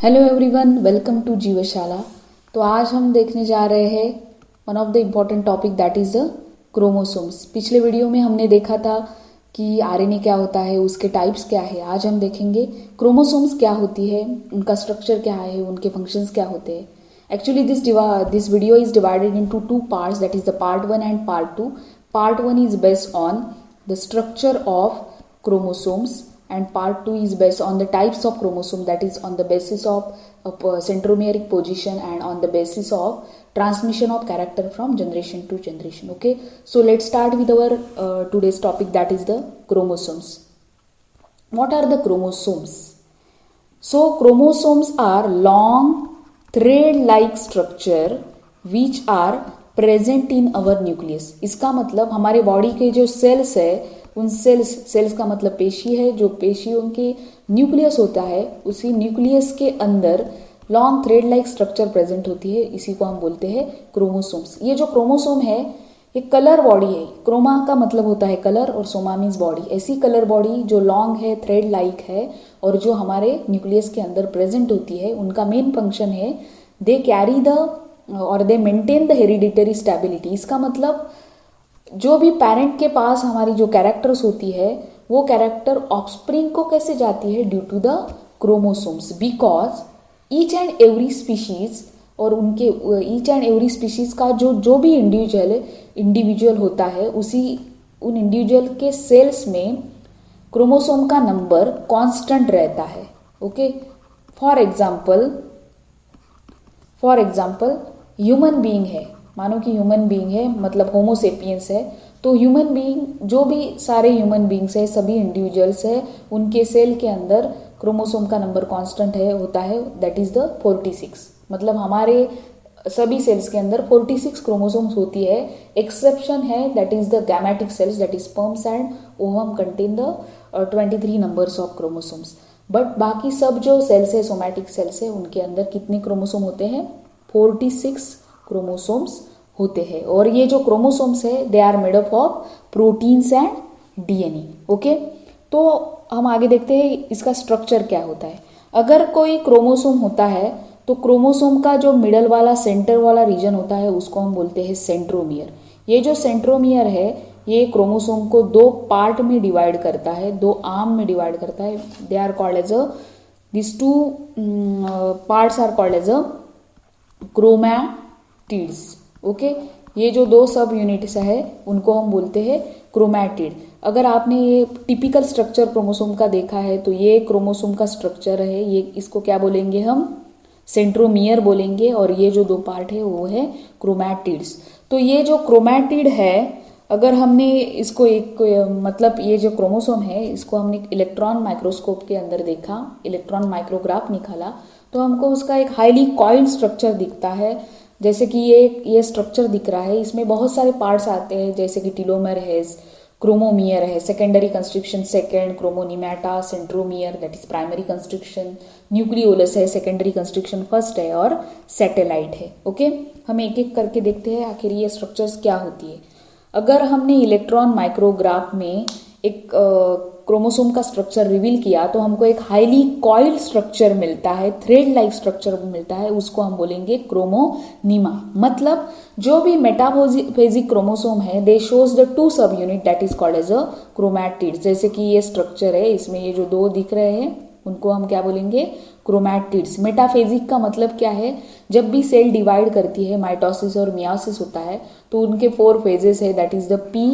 Hello everyone, welcome to Jeevshala. तो आज हम देखने जा रहे हैं one of the important topic that is the chromosomes. पिछले वीडियो में हमने देखा था कि आरएनए क्या होता है, उसके टाइप्स क्या है। आज हम देखेंगे क्रोमोसोम्स क्या होती है, उनका स्ट्रक्चर क्या है, उनके फंक्शंस क्या होते हैं। Actually this video is divided into two parts, that is the part 1 and part 2। Part 1 is based on the structure of chromosomes and part 2 is based on the types of chromosome, that is on the basis of centromeric position and on the basis of transmission of character from generation to generation. Okay, so let's start with our today's topic, that is the chromosomes. What are the chromosomes? So chromosomes are long thread like structure which are present in our nucleus. इसका मतलब हमारे body के जो sales है, उन sales का मतलब पेशी है, जो पेशियों के न्यूक्लियस होता है, उसी न्यूक्लियस के अंदर long thread like structure present होती है। इसी को हम बोलते हैं क्रोमोसोम्स। ये जो क्रोमोसोम है ये कलर बॉडी है। क्रोमा का मतलब होता है कलर और सोमा मीन्स बॉडी। ऐसी कलर बॉडी जो लॉन्ग है, थ्रेड लाइक है और जो हमारे न्यूक्लियस के अंदर प्रेजेंट होती है, उनका मेन फंक्शन है दे कैरी द और दे मेंटेन द हेरिडिटरी स्टेबिलिटी। इसका मतलब जो भी पेरेंट के पास हमारी जो कैरेक्टर्स होती है, वो कैरेक्टर ऑफस्प्रिंग को कैसे जाती है, due to the chromosomes. Because each and every species और उनके ईच एंड एवरी स्पीशीज का जो भी इंडिविजुअल होता है, उन इंडिविजुअल के सेल्स में क्रोमोसोम का नंबर कांस्टेंट रहता है। Okay, for example human being है, मानो कि ह्यूमन बीइंग है, मतलब होमोसेपियंस है। तो ह्यूमन बीइंग, जो भी सारे ह्यूमन बीइंग्स है, सभी इंडिविजुअल्स है, उनके सेल के अंदर क्रोमोसोम का नंबर कांस्टेंट होता है, दैट इज द 46। मतलब हमारे सभी सेल्स के अंदर 46 क्रोमोसोम्स होती है। एक्सेप्शन है that is the gametic cells, that is sperms and ovum contain the 23 numbers of chromosomes. But बाकी सब जो सेल्स है, सोमैटिक सेल्स है, उनके अंदर कितने क्रोमोसोम होते हैं, 46 क्रोमोसोम्स होते हैं। और ये जो क्रोमोसोम्स है they are made up of proteins and DNA. Okay, तो हम आगे देखते हैं इसका स्ट्रक्चर क्या होता है। अगर कोई क्रोमोसोम होता है तो क्रोमोसोम का जो मिडल वाला सेंटर वाला रीजन होता है, उसको हम बोलते हैं सेंट्रोमियर। ये जो सेंट्रोमियर है ये क्रोमोसोम को दो पार्ट में डिवाइड करता है, दो आर्म में डिवाइड करता है। They are called as this two parts are called as chromatids. Okay, ये जो दो सब यूनिट्स है उनको हम बोलते हैं क्रोमैटिड। अगर आपने ये टिपिकल स्ट्रक्चर क्रोमोसोम का देखा है तो ये क्रोमोसोम का स्ट्रक्चर है, ये इसको क्या बोलेंगे हम, सेंट्रोमियर बोलेंगे। और ये जो दो पार्ट है वो है क्रोमैटिड्स। तो ये जो क्रोमैटिड है, अगर हमने इसको मतलब ये जो क्रोमोसोम है इसको हमने इलेक्ट्रॉन माइक्रोस्कोप के अंदर देखा, इलेक्ट्रॉन माइक्रोग्राफ निकाला, तो हमको उसका एक हाईली कॉइल्ड स्ट्रक्चर दिखता है। जैसे कि ये स्ट्रक्चर दिख रहा है, इसमें बहुत सारे पार्ट्स आते हैं, जैसे कि टीलोमर है, क्रोमोमियर है, secondary constriction second, chromonemata, centromere that is primary constriction, nucleolus है, सेकेंडरी कंस्ट्रक्शन फर्स्ट है, और सैटेलाइट है। ओके, हम एक एक करके देखते हैं आखिर ये स्ट्रक्चर्स क्या होती है। अगर हमने इलेक्ट्रॉन माइक्रोग्राफ में एक क्रोमोसोम का स्ट्रक्चर रिवील किया तो हमको एक हाईली कॉइल्ड स्ट्रक्चर मिलता है, थ्रेड लाइक स्ट्रक्चर मिलता है, उसको हम बोलेंगे क्रोमोनीमा। मतलब जो भी मेटाफेजिक क्रोमोसोम है they shows the two sub unit that is called as a chromatids. जैसे कि ये स्ट्रक्चर है, इसमें ये जो दो दिख रहे हैं उनको हम क्या बोलेंगे, क्रोमैटिड्स। मेटाफेजिक का मतलब क्या है, जब भी सेल डिवाइड करती है, माइटोसिस और मियोसिस होता है, तो उनके 4 फेजेस है, that is the P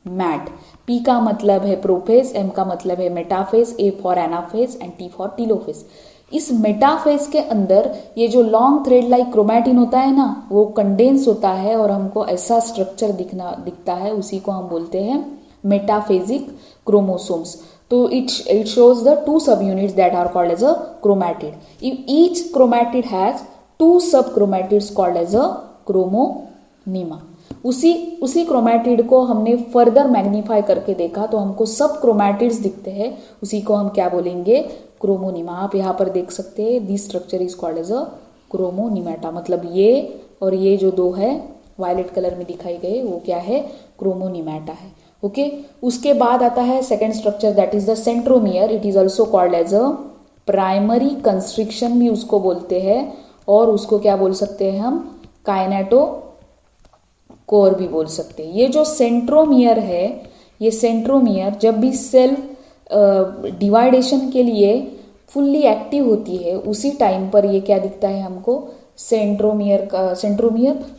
mat. P का मतलब है प्रोफेज, एम का मतलब है metaphase, A for anaphase and T for telophase. इस मेटाफेज के अंदर ये जो लॉन्ग थ्रेड लाइक क्रोमैटिन होता है ना, वो कंडेंस होता है और हमको ऐसा स्ट्रक्चर दिखता है, उसी को हम बोलते हैं मेटाफेजिक क्रोमोसोम्स। तो it shows the two subunits that are called as a chromatid. Each chromatid has two subchromatids called as a chromonema. उसी क्रोमैटिड को हमने फर्दर मैग्नीफाई करके देखा तो हमको सब क्रोमैटिड्स दिखते हैं, उसी को हम क्या बोलेंगे, क्रोमोनीमा। आप यहाँ पर देख सकते हैं this structure is called as a chromonemata. मतलब ये और ये जो दो है वायलेट कलर में दिखाई गए वो क्या है, क्रोमोनीमेटा है। ओके, उसके बाद आता है second structure that is the centromere. It is also called as a primary constriction भी उसको बोलते हैं, और उसको क्या बोल सकते हैं हम, काइनेटोकोर भी बोल सकते हैं। ये जो सेंट्रोमियर है, ये सेंट्रोमियर जब भी सेल डिवाइडेशन के लिए फुल्ली एक्टिव होती है, उसी टाइम पर ये क्या दिखता है हमको, सेंट्रोमियर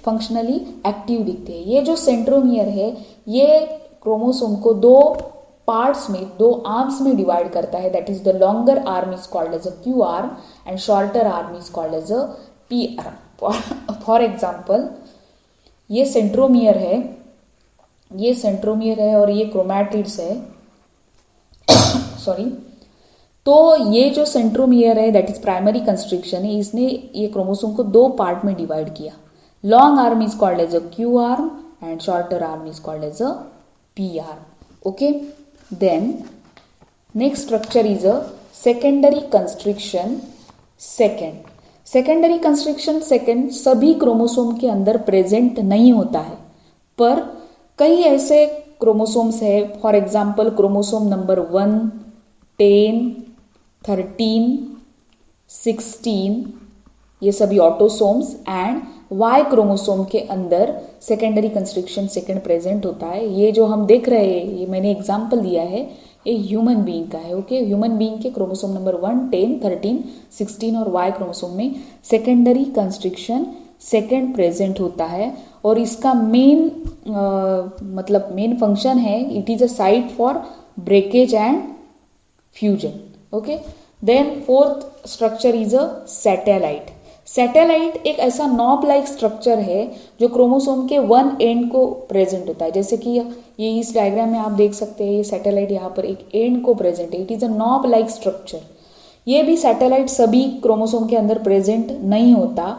फंक्शनली एक्टिव दिखते हैं। ये जो सेंट्रोमियर है ये क्रोमोसोम को दो पार्ट्स में, दो आर्म्स में डिवाइड करता है। That is the longer arm is called as a Q arm and shorter arm is called as a P arm. For example ये सेंट्रोमियर है, ये सेंट्रोमियर है और ये क्रोमैटिड्स है सॉरी। तो ये जो सेंट्रोमियर है दैट इज प्राइमरी कंस्ट्रिक्शन है, इसने ये क्रोमोसोम को दो पार्ट में डिवाइड किया। Long arm is called as a Q arm and shorter arm is called as a P arm. Okay, then next structure is a secondary constriction second. Secondary constriction second सभी chromosome के अंदर present नहीं होता है, पर कई ऐसे chromosomes है, फॉर एग्जाम्पल क्रोमोसोम नंबर 1, 10, 13, 16, ये सभी ऑटोसोम्स एंड वाई क्रोमोसोम के अंदर सेकेंडरी कंस्ट्रिक्शन सेकेंड प्रेजेंट होता है। ये जो हम देख रहे हैं, ये मैंने एग्जाम्पल दिया है, ये ह्यूमन बीइंग का है। ओके, ह्यूमन बीइंग के क्रोमोसोम नंबर 1, 10, 13, 16 और वाई क्रोमोसोम में सेकेंडरी कंस्ट्रिक्शन सेकेंड प्रेजेंट होता है, और इसका मेन मेन फंक्शन है, it is a site for breakage and fusion. Okay, then fourth structure is a satellite. Satellite एक ऐसा नॉब लाइक स्ट्रक्चर है जो क्रोमोसोम के वन एंड को प्रेजेंट होता है। जैसे कि ये इस डायग्राम में आप देख सकते हैं, ये सैटेलाइट यहाँ पर एक एंड को प्रेजेंट है। It is a knob like structure. ये भी सैटेलाइट सभी क्रोमोसोम के अंदर प्रेजेंट नहीं होता।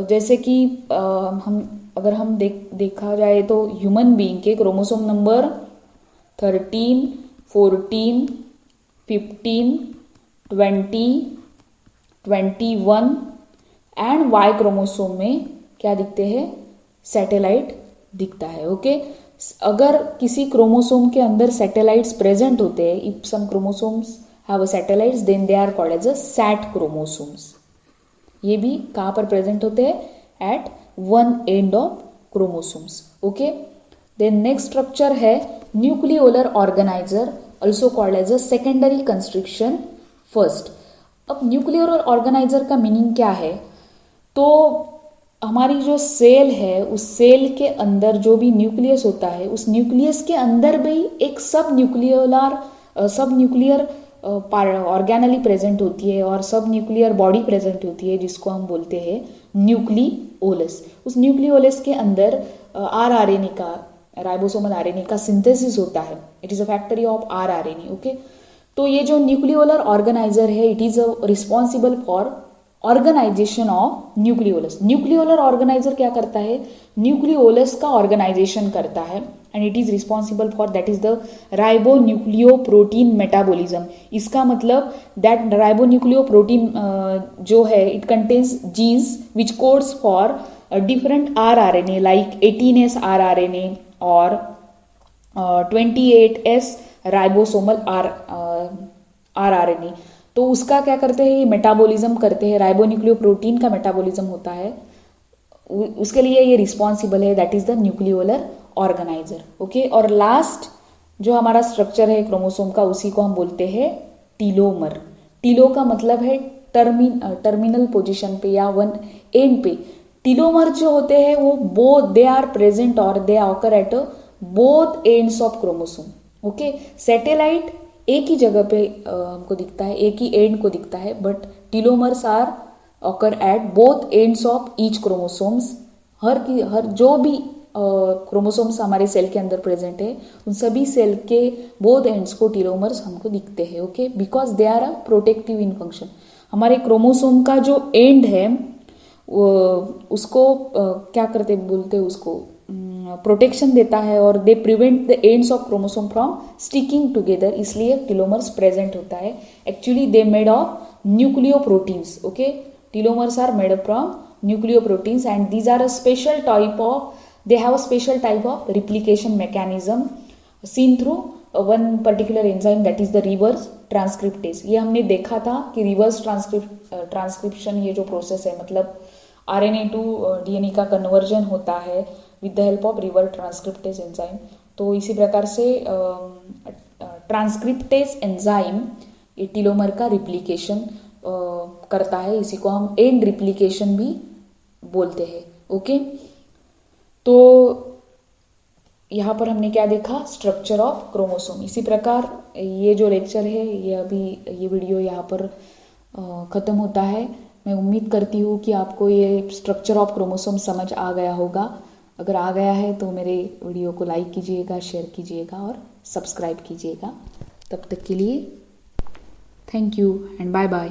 जैसे कि अगर हम देखा जाए तो ह्यूमन बीइंग के chromosome number 13, 14, 15, 20, 21 and Y chromosome में क्या दिखते हैं, सैटेलाइट दिखता है। ओके, अगर किसी क्रोमोसोम के अंदर सैटेलाइट्स प्रेजेंट होते हैं, if some chromosomes have a satellites then they are called as a SAT chromosomes. ये भी कहाँ पर प्रेजेंट होते हैं, at one end of chromosomes. Okay, then next structure है nucleolar organizer, also called as a secondary constriction first. अब nucleolar organizer का meaning क्या है, तो हमारी जो सेल है उस सेल के अंदर जो भी न्यूक्लियस होता है, उस न्यूक्लियस के अंदर भी एक सब न्यूक्लियर ऑर्गेनली प्रेजेंट होती है और सब न्यूक्लियर बॉडी प्रेजेंट होती है, जिसको हम बोलते हैं न्यूक्लियोलस। उस न्यूक्लियोलस के अंदर आरआरएनए का, राइबोसोमल आरएनए का सिंथेसिस होता है। It is a factory of rRNA. Okay, तो ये जो न्यूक्लियोलर ऑर्गेनाइजर है, it is responsible for organisation of nucleolus. Nucleolar organiser क्या करता है, न्यूक्लियोलस का ऑर्गेनाइजेशन करता है, and it is responsible for that is the ribonucleoprotein metabolism. इसका मतलब दैट राइबोन्यूक्लियोप्रोटीन जो है, it contains genes which codes for different rRNA like 18S rRNA और 28S राइबोसोमल आरआरएनए। तो उसका क्या करते हैं, ये मेटाबॉलिज्म करते हैं, राइबोन्यूक्लियोप्रोटीन का मेटाबॉलिज्म होता है, उसके लिए ये रिस्पॉन्सिबल है, that is the nucleolar organiser. Okay, और लास्ट जो हमारा स्ट्रक्चर है क्रोमोसोम का, उसी को हम बोलते हैं टीलोमर। टीलो का मतलब है टर्मिनल पोजीशन पे या वन एंड पे। टीलोमर जो होते हैं वो बोथ दे आर प्रेजेंट और they occur at both ends of chromosome. Okay, satellite एक ही जगह पे हमको दिखता है, एक ही एंड को दिखता है, but telomeres are occur at both ends of each chromosomes. हर जो भी क्रोमोसोम्स हमारे सेल के अंदर प्रेजेंट है, उन सभी सेल के बोथ एंड्स को टीलोमर्स हमको दिखते हैं। Okay, because they are a protective in function. हमारे क्रोमोसोम का जो एंड है उसको क्या करते बोलते हैं, उसको प्रोटेक्शन देता है, और they prevent the ends of chromosome from sticking together, इसलिए टीलोमर्स प्रेजेंट होता है। Actually they made of nucleoproteins. Okay, telomeres are made up from nucleoproteins and these are a special type of, they have a special type of replication mechanism seen through one particular enzyme that is the reverse transcriptase. ये हमने देखा था कि reverse transcription ये जो process है, मतलब RNA to DNA का कन्वर्जन होता है with the help of reverse transcriptase enzyme. तो इसी प्रकार से ट्रांसक्रिप्टेज एंजाइम ये टीलोमर का रिप्लिकेशन करता है, इसी को हम एंड रिप्लिकेशन भी बोलते हैं। ओके, तो यहाँ पर हमने क्या देखा, स्ट्रक्चर ऑफ क्रोमोसोम। इसी प्रकार ये जो लेक्चर है, ये वीडियो यहाँ पर ख़त्म होता है। मैं उम्मीद करती हूँ कि आपको ये स्ट्रक्चर ऑफ क्रोमोसोम समझ आ गया होगा। अगर आ गया है तो मेरे वीडियो को लाइक कीजिएगा, शेयर कीजिएगा और सब्सक्राइब कीजिएगा। तब तक के लिए thank you and bye bye.